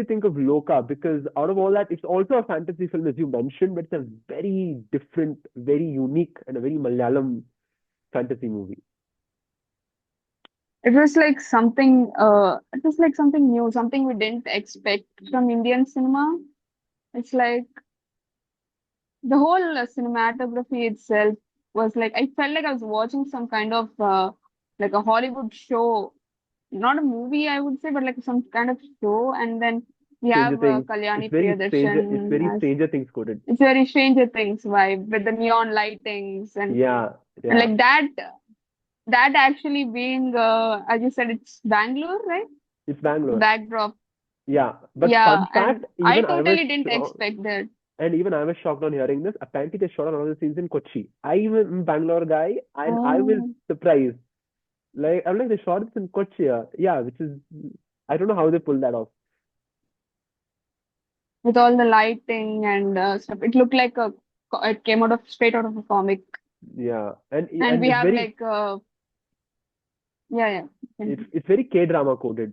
you think of Lokah? Because out of all that, it's also a fantasy film, as you mentioned, but it's a very different, very unique, and a very Malayalam fantasy movie. It was like something new, something we didn't expect from Indian cinema. It's like the whole cinematography itself was like, I felt like I was watching some kind of like a Hollywood show, not a movie, I would say, but like some kind of show. And then we Stranger have Things. It's Kalyani very stranger. It's very Priyadarshan as Stranger Things coded. it's very Stranger Things vibe with the neon lightings Yeah, and yeah. like that actually being as you said, it's Bangalore, right? It's The Bangalore. backdrop. Yeah, but Yeah, fun and fact, I even I was totally didn't shocked, expect that. and even I was shocked on hearing this. Apparently, they shot another scenes in Kochi. I'm a Bangalore guy, and I was Oh, surprised. Like I'm like they shot this in Kochi, yeah, which is I don't know how they pulled that off. with all the lighting and stuff, it looked like it came out of straight out of a comic. Yeah, And and we it's have very like yeah, yeah. it's very K drama coded.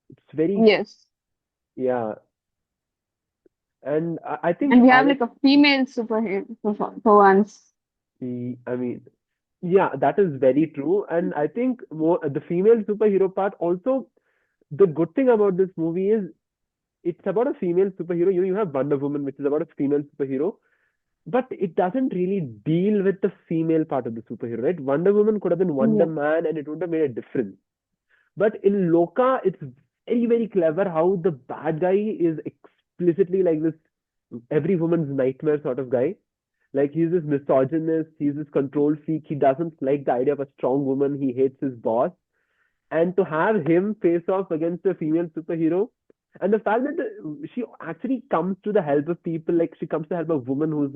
It's very Yes. yeah, and I think And we have other like a female superhero for once. I mean yeah, that is very true, and I think more the female superhero part also. The good thing about this movie is it's about a female superhero. You have Wonder Woman, which is about a female superhero, but it doesn't really deal with the female part of the superhero, right? Wonder Woman could have been Wonder Yeah. Man, and it would have made a difference. But in Loka, it's very, very clever how the bad guy is explicitly like this every woman's nightmare sort of guy. Like he's this misogynist, he's this control freak. He doesn't like the idea of a strong woman. He hates his boss. And to have him face off against a female superhero, and the fact that she actually comes to the help of people, like she comes to help a woman who's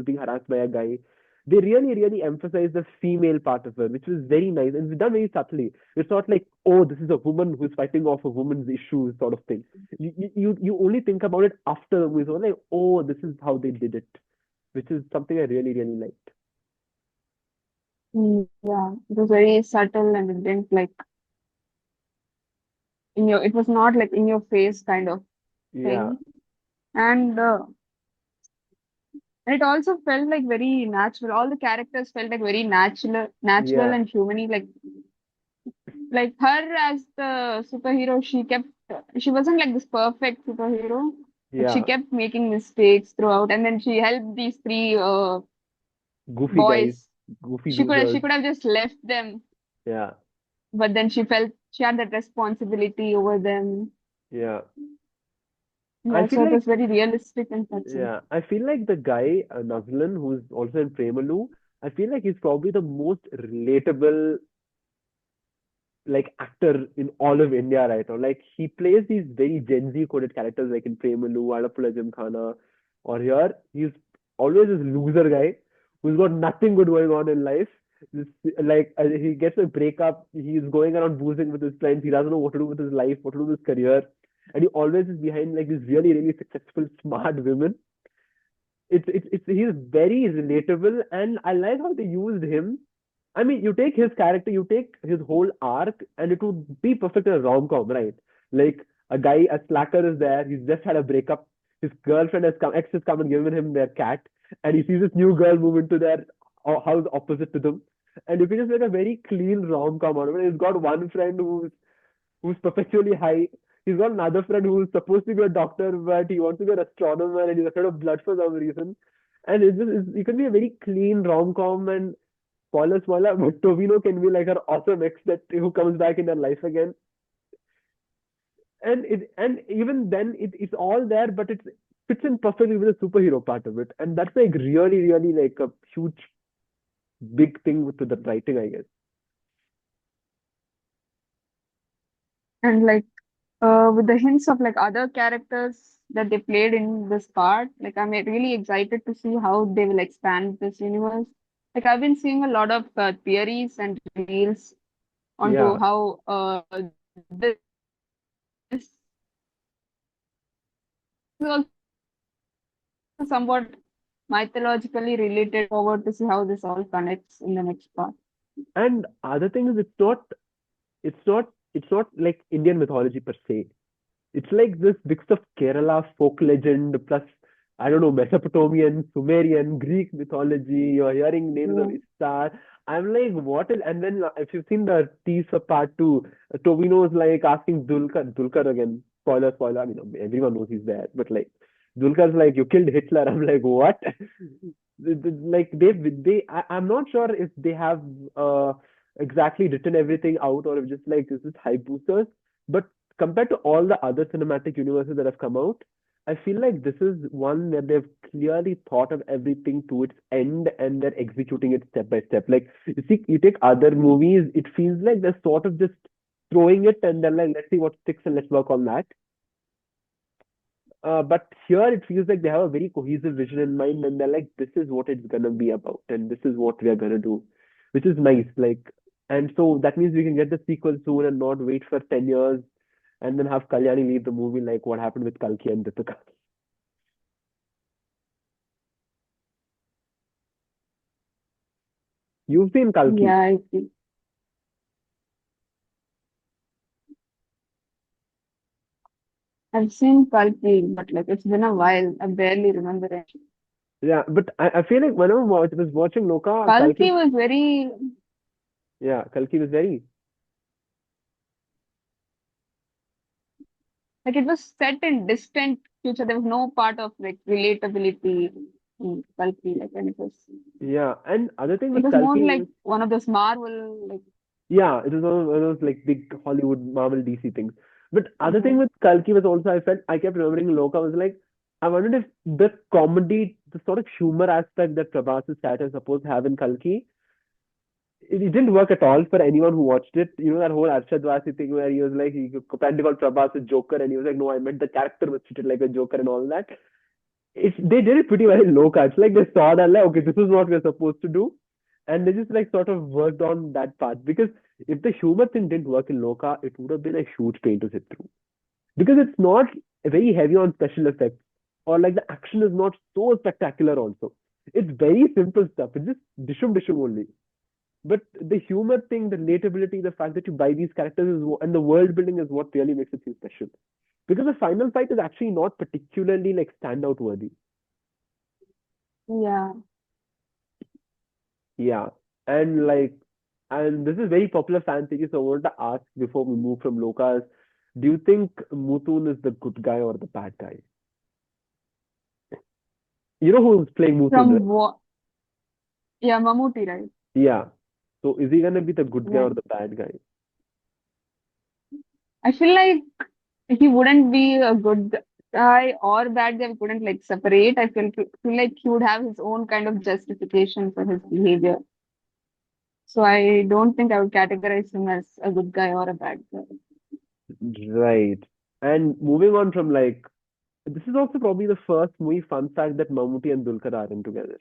being harassed by a guy. They really, really emphasize the female part of her, which was very nice and it's done very subtly. It's not like, oh, this is a woman who's fighting off a woman's issues, sort of thing. You only think about it after the movie, so like, oh, this is how they did it, which is something I really, really liked. Yeah. It was very subtle and it didn't like it was not like in your face kind of Yeah, thing. And it also felt like very natural. All the characters felt like very natural yeah, and humany. Like her as the superhero, she wasn't like this perfect superhero. Like she yeah. kept making mistakes throughout, and then she helped these three Goofy guys, boys. goofy She losers. could have just left them, Yeah, but then she felt she had that responsibility over them. yeah. I Yeah, feel so it like was very realistic and touching. yeah, I feel like the guy Nazlan, who's also in Premalu, I feel like he's probably the most relatable like actor in all of India right now. Like he plays these very Gen Z coded characters like in Premalu, Alapula Gymkhana, or here he's always this loser guy who's got nothing good going on in life. This, like he gets a breakup, he's going around boozing with his friends. He doesn't know what to do with his life, what to do with his career, and he always is behind like these really really successful smart women. It's he's very relatable, and I like how they used him. I mean, you take his character, you take his whole arc, and it would be perfect in a rom com, right? Like a guy, a slacker is there. He's just had a breakup. His girlfriend has come, ex has come and given him their cat, and he sees this new girl move into their house opposite to them, and you can just make a very clean rom com out of it. He's got one friend who's perpetually high. He's got another friend who's supposed to be a doctor, but he wants to be an astronomer and he's afraid of blood for some reason. And it can be a very clean rom com and spoiler, but Tovino can be like her awesome ex that who comes back in her life again. And even then it's all there, but it fits in perfectly with the superhero part of it. And that's like really, really like a huge big thing with the writing, I guess. And like with the hints of like other characters that they played in this part, like I'm really excited to see how they will expand this universe. Like I've been seeing a lot of theories and reels onto Yeah. how this is also somewhat mythologically related. Forward to see how this all connects in the next part. And other thing is it's not like Indian mythology per se. It's like this mix of Kerala folk legend plus, I don't know, Mesopotamian, Sumerian, Greek mythology. You're hearing names of Yeah. Ishtar. I'm like, what is, and then if you've seen the teaser part two, Tovino's like asking Dulkar again, spoiler, I mean, everyone knows he's there, but like, Dulkar's like, you killed Hitler. I'm like, what? Like, I'm not sure if they have uh, exactly written everything out or if just like, this is hype boosters. But compared to all the other cinematic universes that have come out, I feel like this is one where they've clearly thought of everything to its end and they're executing it step by step. Like, you see, you take other movies, it feels like they're sort of just throwing it and then like, let's see what sticks and let's work on that. But here it feels like they have a very cohesive vision in mind and they're like, this is what it's gonna be about and this is what we are gonna do, which is nice. Like, and so that means we can get the sequel soon and not wait for 10 years and then have Kalyani leave the movie like what happened with Kalki and Deepika. You've seen Kalki. Yeah, I see. I've seen Kalki, but like it's been a while. I barely remember it. Yeah, but I feel like when I was watching Lokah, Kalki Kalki, was very yeah, Kalki was very, like it was set in distant future. There was no part of like relatability in Kalki. Like when yeah. And other thing it with was more Kalki like is, one of those Marvel like yeah, it was one of those like big Hollywood Marvel DC things. But other uh, thing with Kalki was also I felt I kept remembering Loka was like I wondered if the comedy, the sort of humor aspect that Prabhas's character is supposed to have in Kalki, it didn't work at all for anyone who watched it. You know that whole Arshad Wasi thing where he was like he apparently called Prabhas a Joker and he was like, no, I meant the character was treated like a Joker and all that. They did it pretty well in low cuts. Like they saw that like okay, this is what we're supposed to do, and they just like sort of worked on that part because if the humor thing didn't work in Loka, it would have been a huge pain to sit through because it's not very heavy on special effects or like the action is not so spectacular. Also, it's very simple stuff. It's just dishum only. But the humor thing, the relatability, the fact that you buy these characters and the world building is what really makes it feel special. Because the final fight is actually not particularly like standout worthy. yeah. Yeah. And like, and this is very popular fan theory, so I wanted to ask before we move from Lokas, do you think Mutun is the good guy or the bad guy? You know who's playing Mutun, right? From what? Yeah, Mammootty, right? Yeah. So is he gonna be the good guy Yeah. or the bad guy? I feel like he wouldn't be a good guy or bad guy. We couldn't like separate. I feel like he would have his own kind of justification for his behavior. So I don't think I would categorize him as a good guy or a bad guy. Right. And moving on from like, this is also probably the first movie fun fact that Mammootty and Dulquer are in together.